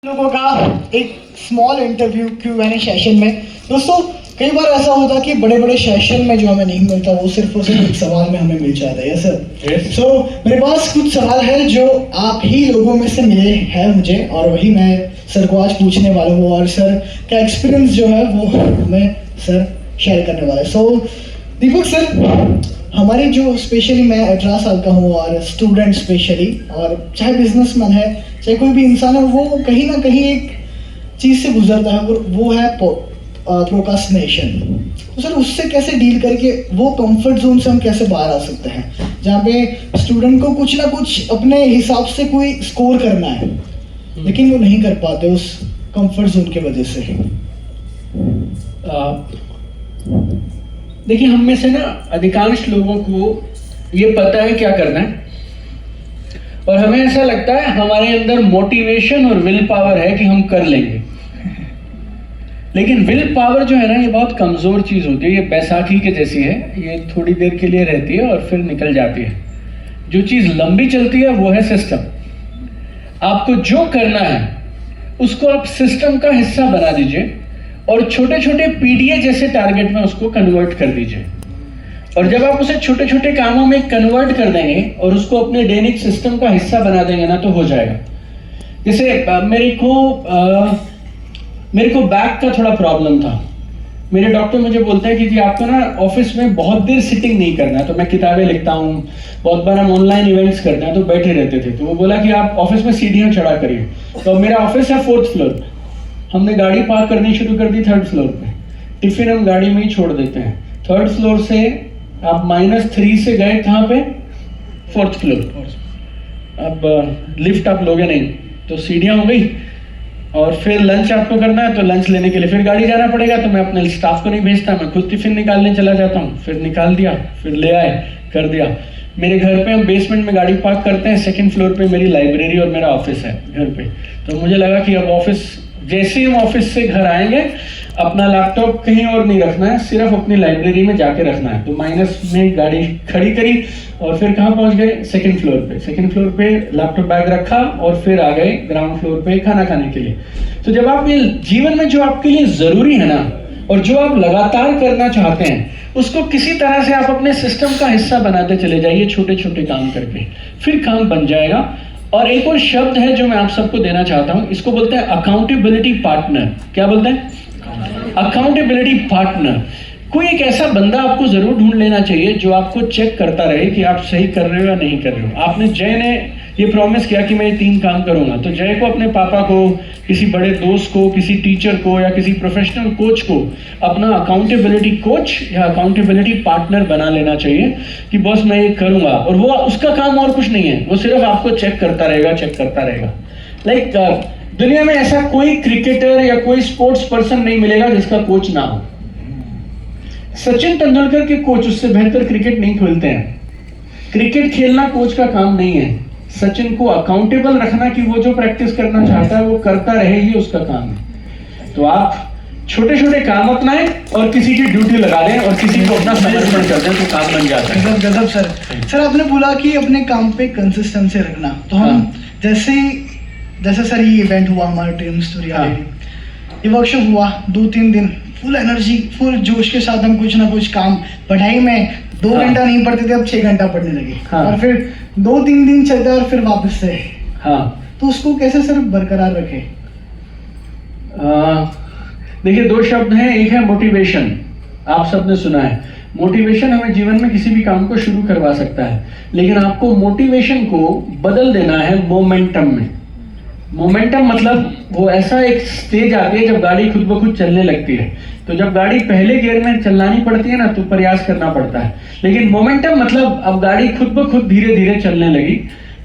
लोगों का एक स्मॉल इंटरव्यू Q&A सेशन में। दोस्तों कई बार ऐसा होता है कि बड़े बड़े सेशन में जो हमें नहीं मिलता वो सिर्फ और सिर्फ एक सवाल में हमें मिल जाता है। Yes sir. सो मेरे पास कुछ सवाल है जो आप ही लोगों में से मिले हैं मुझे, और वही मैं सर को आज पूछने वाला हूँ, और सर का एक्सपीरियंस जो है वो हमें सर शेयर करने वाला है। सो दीपक सर, हमारी जो स्पेशली मैं 18 साल का हूँ और स्टूडेंट स्पेशली, और चाहे बिजनेसमैन है चाहे कोई भी इंसान है, वो कहीं ना कहीं एक चीज़ से गुजरता है, वो है प्रोक्रास्टिनेशन। तो सर उससे कैसे डील करके वो कंफर्ट जोन से हम कैसे बाहर आ सकते हैं, जहाँ पे स्टूडेंट को कुछ ना कुछ अपने हिसाब से कोई स्कोर करना है लेकिन वो नहीं कर पाते उस कंफर्ट जोन की वजह से। देखिए, हम में से ना अधिकांश लोगों को ये पता है क्या करना है, और हमें ऐसा लगता है हमारे अंदर मोटिवेशन और विल पावर है कि हम कर लेंगे। लेकिन विल पावर जो है ना, ये बहुत कमज़ोर चीज़ होती है। ये बैसाखी के जैसी है, ये थोड़ी देर के लिए रहती है और फिर निकल जाती है। जो चीज़ लंबी चलती है वो है सिस्टम। आपको जो करना है उसको आप सिस्टम का हिस्सा बना दीजिए और छोटे छोटे पीडीए जैसे टारगेट में उसको कन्वर्ट कर दीजिए। और जब आप उसे छोटे छोटे कामों में कन्वर्ट कर देंगे और उसको अपने दैनिक सिस्टम का हिस्सा बना देंगे ना, तो हो जाएगा। जैसे मेरे को बैक का थोड़ा प्रॉब्लम था। मेरे डॉक्टर मुझे बोलते हैं कि जी आपको ना ऑफिस में बहुत देर सिटिंग नहीं करना है। तो मैं किताबें लिखता हूँ, बहुत बार हम ऑनलाइन इवेंट्स करते हैं, तो बैठे रहते थे। तो वो बोला कि आप ऑफिस में सीढ़ियाँ चढ़ा करिए। तो मेरा ऑफिस है 4th फ्लोर पे। हमने गाड़ी पार्क करनी शुरू कर दी 3rd फ्लोर पे। टिफिन हम गाड़ी में ही छोड़ देते हैं। 3rd फ्लोर से आप -3 से गए कहाँ पे? 4th floor. अब लिफ्ट आप लोगे नहीं, तो सीढ़ियाँ हो गई। और फिर लंच आपको करना है, तो लंच लेने के लिए फिर गाड़ी जाना पड़ेगा। तो मैं अपने स्टाफ को नहीं भेजता, मैं खुद टिफिन निकालने चला जाता हूँ। फिर निकाल दिया, फिर ले आए, कर दिया। मेरे घर पे हम बेसमेंट में गाड़ी पार्क करते हैं। 2nd फ्लोर पे मेरी लाइब्रेरी और मेरा ऑफिस है घर पे। तो मुझे लगा कि अब ऑफिस, जैसे ही हम ऑफिस से घर आएंगे, अपना लैपटॉप कहीं और नहीं रखना है, सिर्फ अपनी लाइब्रेरी में जाके रखना है। तो माइनस में गाड़ी खड़ी करी और फिर कहाँ पहुंच गए? 2nd फ्लोर पे। 2nd फ्लोर पे लैपटॉप बैग रखा और फिर आ गए ग्राउंड फ्लोर पे खाना खाने के लिए। तो जब आप ये जीवन में जो आपके लिए जरूरी है ना, और जो आप लगातार करना चाहते हैं, उसको किसी तरह से आप अपने सिस्टम का हिस्सा बनाते चले जाइए, छोटे छोटे काम करके, फिर काम बन जाएगा। और एक और शब्द है जो मैं आप सबको देना चाहता हूं, इसको बोलते हैं अकाउंटेबिलिटी पार्टनर। क्या बोलते हैं? Accountability partner. कोई एक ऐसा बंदा आपको जरूर ढूंढ लेना चाहिए जो आपको चेक करता रहे कि आप सही कर रहे हो या नहीं कर रहे हो। आपने जय ने ये प्रॉमिस किया कि मैं ये 3 काम करूंगा, तो जय को अपने पापा को, किसी बड़े दोस्त को, किसी टीचर को या किसी प्रोफेशनल कोच को अपना अकाउंटेबिलिटी कोच या अकाउंटेबिलिटी पार्टनर बना लेना चाहिए कि बॉस मैं ये करूंगा। और वो उसका काम और कुछ नहीं है, वो सिर्फ आपको चेक करता रहेगा, चेक करता रहेगा। लाइक दुनिया में ऐसा कोई क्रिकेटर या कोई स्पोर्ट्स पर्सन नहीं मिलेगा जिसका कोच ना हो। सचिन तेंदुलकर के कोच उससे बेहतर क्रिकेट नहीं खेलते हैं। क्रिकेट खेलना कोच का काम नहीं है। सचिन को अकाउंटेबल रखना कि वो जो प्रैक्टिस करना चाहता है वो करता रहे, ये उसका काम है। तो आप छोटे छोटे काम अपनाएं और किसी की ड्यूटी लगा दें और किसी को अपना समर्पण कर दें, तो काम बन जाता है। गजब सर। सर आपने बोला कि अपने काम पे कंसिस्टेंसी रखना, तो हम जैसे सर ये इवेंट हुआ हमारा ड्रीम स्टोरी, ये वर्कशॉप हुआ 2-3 दिन, फुल एनर्जी, फुल जोश के साथ हम कुछ ना कुछ काम, पढ़ाई में 2 घंटा नहीं पढ़ते थे, अब 6 घंटा पढ़ने लगे। और फिर 2-3 दिन चलते और फिर वापस से। तो उसको कैसे सर बरकरार रखे? देखिए, 2 शब्द हैं। एक है मोटिवेशन। आप सबने सुना है मोटिवेशन हमें जीवन में किसी भी काम को शुरू करवा सकता है, लेकिन आपको मोटिवेशन को बदल देना है मोमेंटम में। मोमेंटम मतलब वो ऐसा एक स्टेज आती है जब गाड़ी खुद ब खुद चलने लगती है। तो जब गाड़ी पहले गियर में चलानी पड़ती है ना, तो प्रयास करना पड़ता है। लेकिन मोमेंटम मतलब अब गाड़ी खुद ब खुद धीरे धीरे चलने लगी।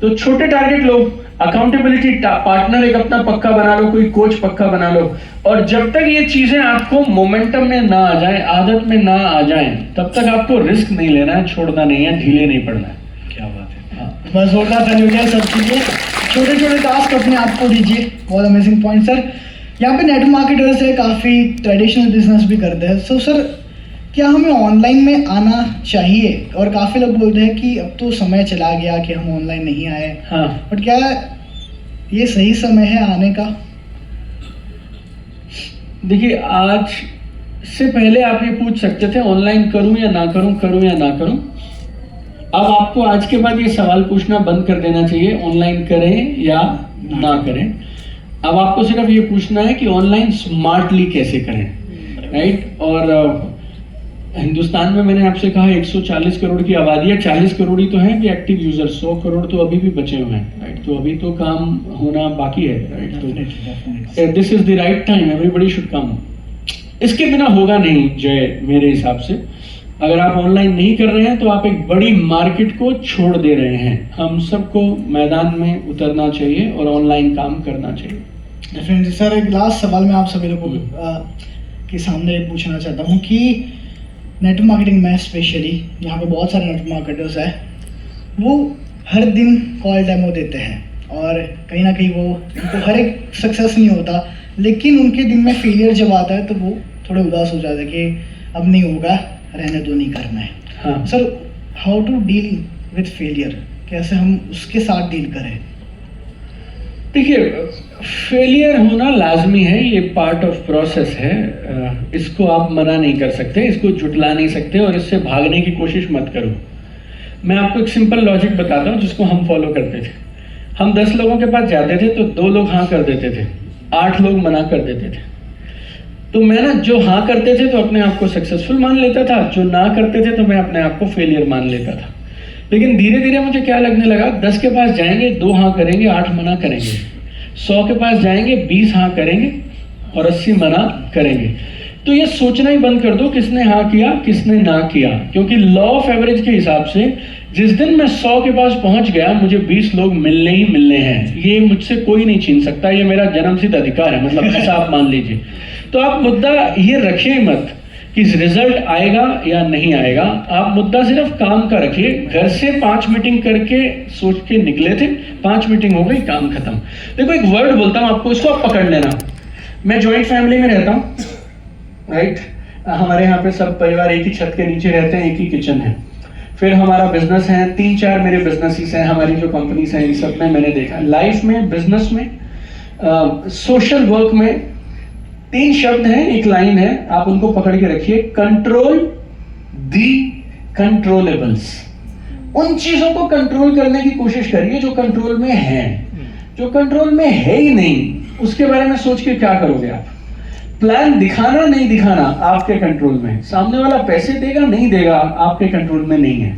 तो छोटे टारगेट लो, अकाउंटेबिलिटी पार्टनर एक अपना पक्का बना लो, कोई कोच पक्का बना लो। और जब तक ये चीजें आपको मोमेंटम में ना आ जाए, आदत में ना आ जाए, तब तक आपको रिस्क नहीं लेना है, छोड़ना नहीं है, ढीले नहीं पड़ना है। क्या बात है। बस होगा था सब चीजें, छोटे छोटे टास्क अपने आप को दीजिए। बहुत अमेजिंग पॉइंट सर। यहाँ पे नेट मार्केटर्स है, काफ़ी ट्रेडिशनल बिजनेस भी करते हैं। सो सर, क्या हमें ऑनलाइन में आना चाहिए? और काफ़ी लोग बोलते हैं कि अब तो समय चला गया कि हम ऑनलाइन नहीं आए। बट क्या ये सही समय है आने का? देखिए, आज से पहले आप ये पूछ सकते थे ऑनलाइन करूं या ना करूं, करूं या ना करूं। अब आपको आज के बाद ये सवाल पूछना बंद कर देना चाहिए, ऑनलाइन करें या ना करें। अब आपको सिर्फ ये पूछना है कि ऑनलाइन स्मार्टली कैसे करें, राइट। और हिंदुस्तान में मैंने आपसे कहा 140 करोड़ की आबादी है, 40 करोड़ ही तो है कि एक्टिव यूजर, 100 करोड़ तो अभी भी बचे हुए हैं, राइट। तो अभी तो काम होना बाकी है, राइट। तो this is the right time, everybody should come. इसके बिना होगा नहीं जय, मेरे हिसाब से। अगर आप ऑनलाइन नहीं कर रहे हैं तो आप एक बड़ी मार्केट को छोड़ दे रहे हैं। हम सबको मैदान में उतरना चाहिए और ऑनलाइन काम करना चाहिए। डेफिनेटली सर, एक लास्ट सवाल मैं आप सभी लोगों के सामने पूछना चाहता हूँ कि नेटवर्क मार्केटिंग में स्पेशली यहाँ पे बहुत सारे नेटवर्क मार्केटर्स हैं, वो हर दिन कॉल डेमो देते हैं और कहीं ना कहीं वो उनको हर एक सक्सेस नहीं होता, लेकिन उनके दिन में फेलियर जब आता है तो वो थोड़े उदास हो जाते हैं कि अब नहीं होगा, रहने दो, नहीं करना है। हाँ sir, how to deal with failure, कैसे हम उसके साथ डील करें? देखिए, फेलियर होना लाजमी है, ये पार्ट ऑफ प्रोसेस है। इसको आप मना नहीं कर सकते, इसको जुटला नहीं सकते और इससे भागने की कोशिश मत करो। मैं आपको एक सिंपल लॉजिक बताता हूँ जिसको हम फॉलो करते थे। हम 10 लोगों के पास जाते थे तो 2 लोग हाँ कर देते थे, 8 लोग मना कर देते थे। तो मैं ना, जो हाँ करते थे तो अपने आप को सक्सेसफुल मान लेता था, जो ना करते थे तो मैं अपने आप को फेलियर मान लेता था। लेकिन धीरे धीरे मुझे क्या लगने लगा, 10 के पास जाएंगे 2 हाँ करेंगे, 8 मना करेंगे। 100 के पास जाएंगे 20 हाँ करेंगे और 80 मना करेंगे। तो ये सोचना ही बंद कर दो किसने हाँ किया किसने ना किया, क्योंकि लॉ ऑफ एवरेज के हिसाब से जिस दिन मैं 100 के पास पहुंच गया, मुझे 20 लोग मिलने ही मिलने हैं। ये मुझसे कोई नहीं छीन सकता, ये मेरा जन्मसिद्ध अधिकार है, मतलब ऐसा आप मान लीजिए। तो आप मुद्दा ये रखिए मत कि रिजल्ट आएगा या नहीं आएगा, आप मुद्दा सिर्फ काम का रखिए। घर से 5 मीटिंग करके सोच के निकले थे, 5 मीटिंग हो गई, काम खत्म। देखो, एक वर्ड बोलता हूं आपको, इसको आप पकड़ लेना। मैं जॉइंट फैमिली में रहता हूं, राइट। हमारे यहाँ पे सब परिवार एक ही छत के नीचे रहते हैं, एक ही किचन है। फिर हमारा बिजनेस है, 3-4 मेरे बिजनेसेस हैं, हमारी जो कंपनीज हैं, इन सब में मैंने देखा लाइफ में, बिजनेस में, सोशल वर्क में 3 शब्द हैं, एक लाइन है, आप उनको पकड़ के रखिए। कंट्रोल दी कंट्रोलेबल्स। उन चीजों को कंट्रोल करने की कोशिश करिए जो कंट्रोल में है। जो कंट्रोल में है ही नहीं, उसके बारे में सोच के क्या करोगे आप? प्लान दिखाना नहीं दिखाना आपके कंट्रोल में, सामने वाला पैसे देगा नहीं देगा आपके कंट्रोल में नहीं है।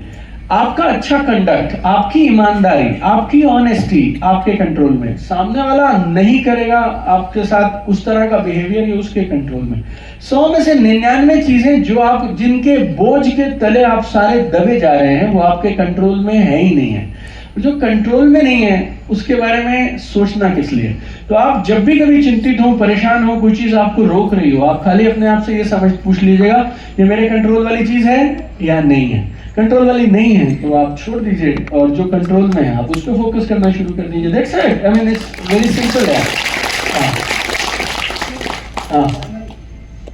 आपका अच्छा कंडक्ट, आपकी ईमानदारी, आपकी ऑनेस्टी आपके कंट्रोल में, सामने वाला नहीं करेगा आपके साथ उस तरह का बिहेवियर, ये उसके कंट्रोल में। 100 में से 99 चीजें जो आप, जिनके बोझ के तले आप सारे दबे जा रहे हैं, वो आपके कंट्रोल में है ही नहीं है। जो कंट्रोल में नहीं है उसके बारे में सोचना किस लिए? तो आप जब भी कभी चिंतित हो, परेशान हो, कोई चीज आपको रोक रही हो, आप खाली अपने आप से ये पूछ लीजिएगा, ये मेरे कंट्रोल वाली चीज है या नहीं है। कंट्रोल वाली नहीं है तो आप छोड़ दीजिए, और जो कंट्रोल में है आप उस पर फोकस करना शुरू कर दीजिए। That's it, I mean it's very simple है।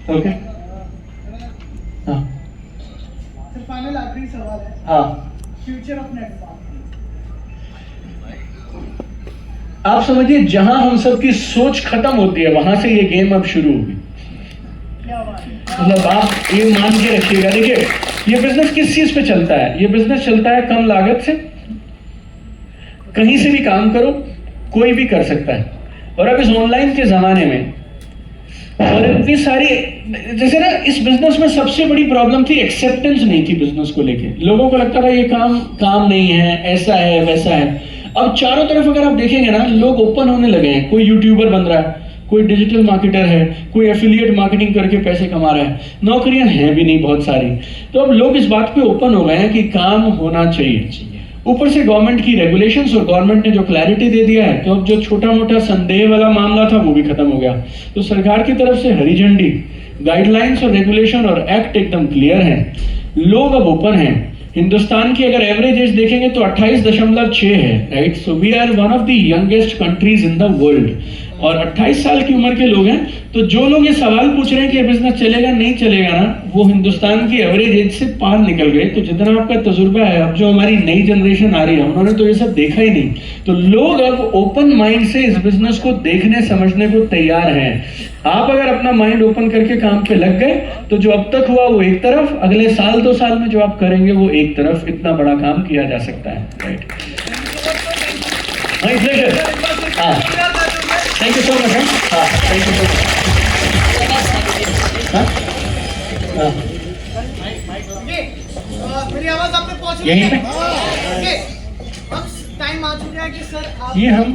ओके, फाइनल आखिरी सवाल है, फ्यूचर ऑफ नेटवर्क। आप समझिए, जहां हम सबकी सोच खत्म होती है वहां से ये गेम अब शुरू होगी। मतलब आप ये मान के रखिएगा, देखिए ये बिजनेस किस चीज पे चलता है? ये बिजनेस चलता है कम लागत से, कहीं से भी काम करो, कोई भी कर सकता है। और अब इस ऑनलाइन के जमाने में और इतनी सारी, जैसे ना, इस बिजनेस में सबसे बड़ी प्रॉब्लम थी एक्सेप्टेंस नहीं थी बिजनेस को लेके। लोगों को लगता था ये काम नहीं है, ऐसा है वैसा है। अब चारों तरफ अगर आप देखेंगे ना, लोग ओपन होने लगे हैं। कोई यूट्यूबर बन रहा है, कोई डिजिटल मार्केटर है, कोई एफिलिएट मार्केटिंग करके पैसे कमा रहा है। नौकरियां हैं भी नहीं बहुत सारी। तो अब लोग इस बात पे ओपन हो गए हैं कि काम होना चाहिए। ऊपर से गवर्नमेंट की रेगुलेशंस और गवर्नमेंट ने जो क्लैरिटी दे दिया है, तो अब जो छोटा मोटा संदेह वाला मामला था वो भी खत्म हो गया। तो सरकार की तरफ से हरी झंडी, गाइडलाइंस और रेगुलेशन और एक्ट एकदम क्लियर है। लोग अब ओपन हैं। हिंदुस्तान की अगर एवरेज एज देखेंगे तो 28.6 है, right. So we are one of the youngest countries in the world. और 28 साल की उम्र के लोग हैं, तो जो लोग ये सवाल पूछ रहे हैं कि ये बिजनेस चलेगा नहीं चलेगा ना, वो हिंदुस्तान की एवरेज एज से पार निकल गए। तो जितना आपका तजुर्बा है, अब जो हमारी नई जनरेशन आ रही है, उन्होंने तो ये सब देखा ही नहीं। तो लोग अब ओपन माइंड से इस बिजनेस को देखने समझने को तैयार हैं। आप अगर अपना माइंड ओपन करके काम पे लग गए, तो जो अब तक हुआ वो एक तरफ, अगले साल 2 साल में जो आप करेंगे वो एक तरफ, इतना बड़ा काम किया जा सकता है। Right, my pleasure. हाँ, थैंक यू सो मच। हाँ, थैंक यू सो मच। हाँ, मेरी आवाज आपने पहुंच यहीं पे अब टाइम आ चुका है कि सर आप ये हम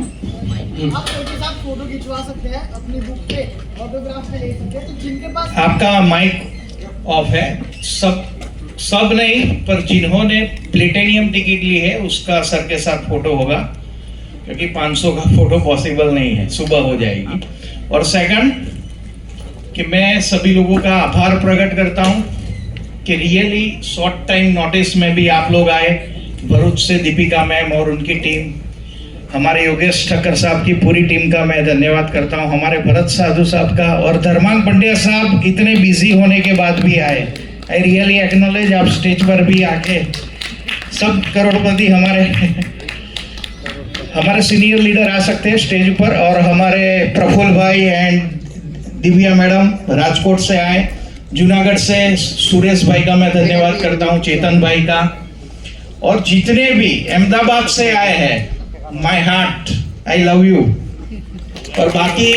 आप के साथ फोटो खिंचवा सकते हैं, अपनी बुक पे ऑटोग्राफ पे ले सकते हैं। तो जिनके पास आपका माइक ऑफ है, सब नहीं, पर जिन्होंने प्लेटिनियम टिकट ली है उसका सर के साथ फोटो होगा, क्योंकि 500 का फोटो पॉसिबल नहीं है, सुबह हो जाएगी। और सेकंड कि मैं सभी लोगों का आभार प्रकट करता हूं कि रियली शॉर्ट टाइम नोटिस में भी आप लोग आए। भरूच से दीपिका मैम और उनकी टीम, हमारे योगेश ठक्कर साहब की पूरी टीम का मैं धन्यवाद करता हूं, हमारे भरत साधु साहब का, और धर्मांग पंड्या साहब इतने बिजी होने के बाद भी आए। आई रियली एक्नॉलेज, आप स्टेज पर भी आके सब करोड़पति हमारे सीनियर लीडर आ सकते हैं स्टेज पर, और हमारे प्रफुल्ल भाई एंड दिव्या मैडम राजकोट से आए, जूनागढ़ से सुरेश भाई का मैं धन्यवाद करता हूं, चेतन भाई का, और जितने भी अहमदाबाद से आए हैं, my heart I love you. और बाकी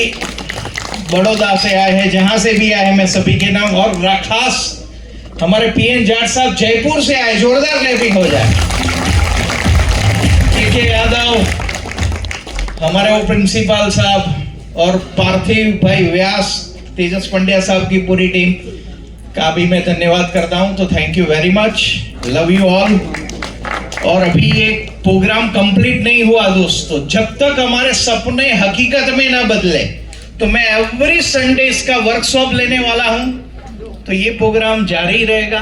बड़ौदा से आए हैं, जहां से भी आए हैं, मैं सभी के नाम, और खास हमारे पीएन जाट साहब जयपुर से आए, जोरदार क्लैपिंग हो जाए। के यादव, हमारे वो प्रिंसिपल साहब, और पार्थिव भाई व्यास, तेजस पंड्या साहब की पूरी टीम का भी मैं धन्यवाद करता हूं। तो thank you very much, love you all. और अभी ये प्रोग्राम कंप्लीट नहीं हुआ दोस्तों, जब तक हमारे सपने हकीकत में ना बदले, तो मैं एवरी संडे इसका वर्कशॉप लेने वाला हूं, तो ये प्रोग्राम जारी रहेगा।